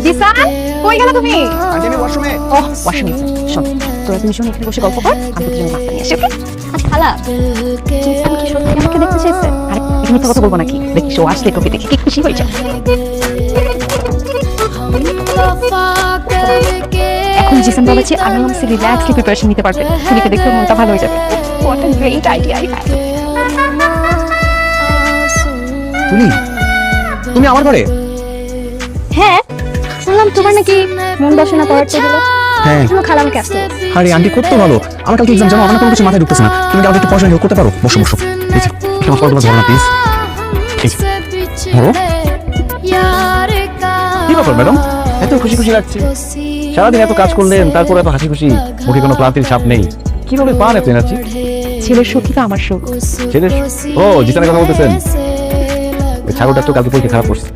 জিসান, কই গেলা তুমি? আন্টি আমি ওয়াশরুমে। ওহ, ওয়াশরুমে। শোন, তোরা দুইজন এখানে বসে গল্প কর, আমি তোদের জন্য নাস্তা নিয়ে আসি, ওকে? আচ্ছা খালা, জিসান কি সত্যি আমাকে দেখতে চাইছে? আরে তুমি মিথ্যা কথা বলবো নাকি? দেখিস ও আসলে তোকে দেখে কি খুশি হয়ে যায়। এখন জিসান বলেছে আরামসে রিল্যাক্সলি প্রিপারেশন নিতে পারবে, তুলিকে দেখলে মনটা ভালো হয়ে যাবে। What a great idea I have. তুমি আমার ঘরে? হ্যাঁ, শুনলাম তোমার নাকি মন বসে না পড়ার টেবিলে। হ্যাঁ। তুমি খালাম ক্যাস্ট। আরে আন্টি কত ভালো, আমার কালকে এক্সাম জানো, আমার কোনো কিছু মাথায় ঢুকতেছে না। তুমি কি আমাকে একটু পড়াশোনা হেল্প করতে পারো? বসো বসো, এই যে আমার পড়াগুলো ধরো না প্লিজ। এই যে ধরো। কি ব্যাপার ম্যাডাম, এত খুশি খুশি লাগছে? সারাদিন এত কাজ করলেন, তারপর এত হাসি খুশি, মুখে কোনো ক্লান্তির ছাপ নেই। কিভাবে পান এত এনার্জি? ছেলের সুখই তো আমার সুখ। ছেলের? ও জিসানের কথা বলতেছেন? ছাগলটা তো কালকে পরীক্ষা খারাপ করছে।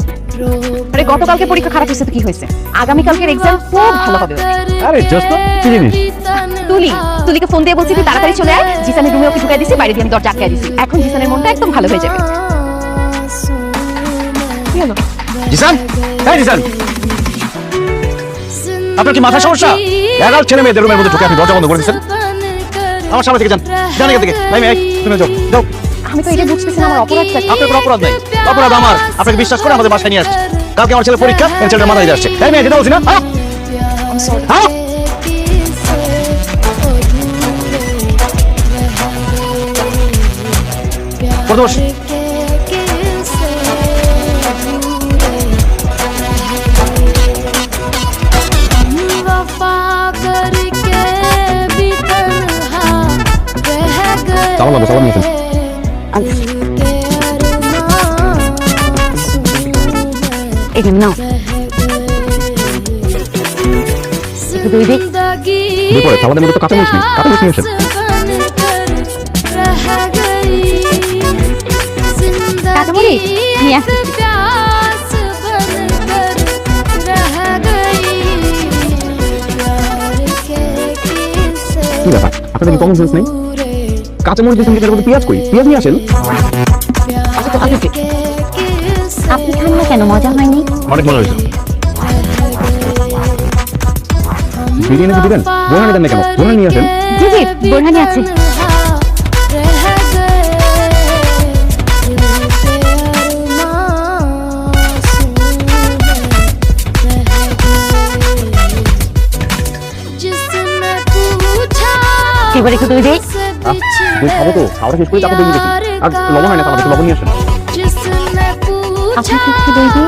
আরে গতকালকে পরীক্ষা খারাপ হয়েছে তো কি হয়েছে? আগামীকালকের এক্সাম খুব ভালো হবে। আরে জাস্ট না, কি জিনিস? তুলিকে ফোন দিয়ে বলছি তুই তাড়াতাড়ি চলে আয়, জিসানের রুমে ওকে ঢুকাই দিছি, বাইরে দিয়ে আমি দরজা আটকাই দিছি। এখন জিসানের মনটা একদম ভালো হয়ে যাবে। কি হলো? জিসান, এই জিসান, আপনার কি মাথা সমস্যা? এগারো ছেলে মেয়েদের রুমের মধ্যে ঢুকে আপনি দরজা বন্ধ করে দিচ্ছেন। আমার সামনে থেকে যান, যান এখান থেকে। তুমি যাও যাও। আমি তো এটা বুঝতেছি না, আমার অপরাধটা কি? আপনার কোনো অপরাধ নাই, অপরাধ আমার। আপনাকে বিশ্বাস করে আমাদের বাসায় নিয়ে আসছে। কালকে আমার ছেলে পরীক্ষা, এই ছেলেটা মাথায় দিয়ে আসছে। তাই মেয়ে যেটা বলছি না, হ্যাঁ হ্যাঁ। প্রদোষ, চালান লাগবে, চালান নিয়েছেন। এখানে নাও, একটু দই দিই। বিপরে সালাদের মধ্যে তো কাঁচামরিচ নেই, কাঁচামরিচ নিয়েছেন। কাঁচামরিচ নিয়ে আসছি। কি ব্যাপার, আপনাদের কি কমন সেন্স নেই? কাঁচামরিচ দিয়েছেন, কিন্তু এর মধ্যে পেঁয়াজ কই? পেঁয়াজ নিয়ে আসেন। আপনি খান না কেন? মজা হয়নি? অনেক মজা হয়েছে। বিরিয়ানি দিবেন? বোরহানি দেন না কেন? বোরহানি নিয়ে আসেন। জি জি, বোরহানি আছে। এবার একটু দই দিই। দুই খাবো তো, খাওয়াটা শেষ করে তারপর দই দিয়েছি। আর লবণ হয় না, আমাদের লবণ নিয়ে আসেন। আপনাকে একটু দই দিই।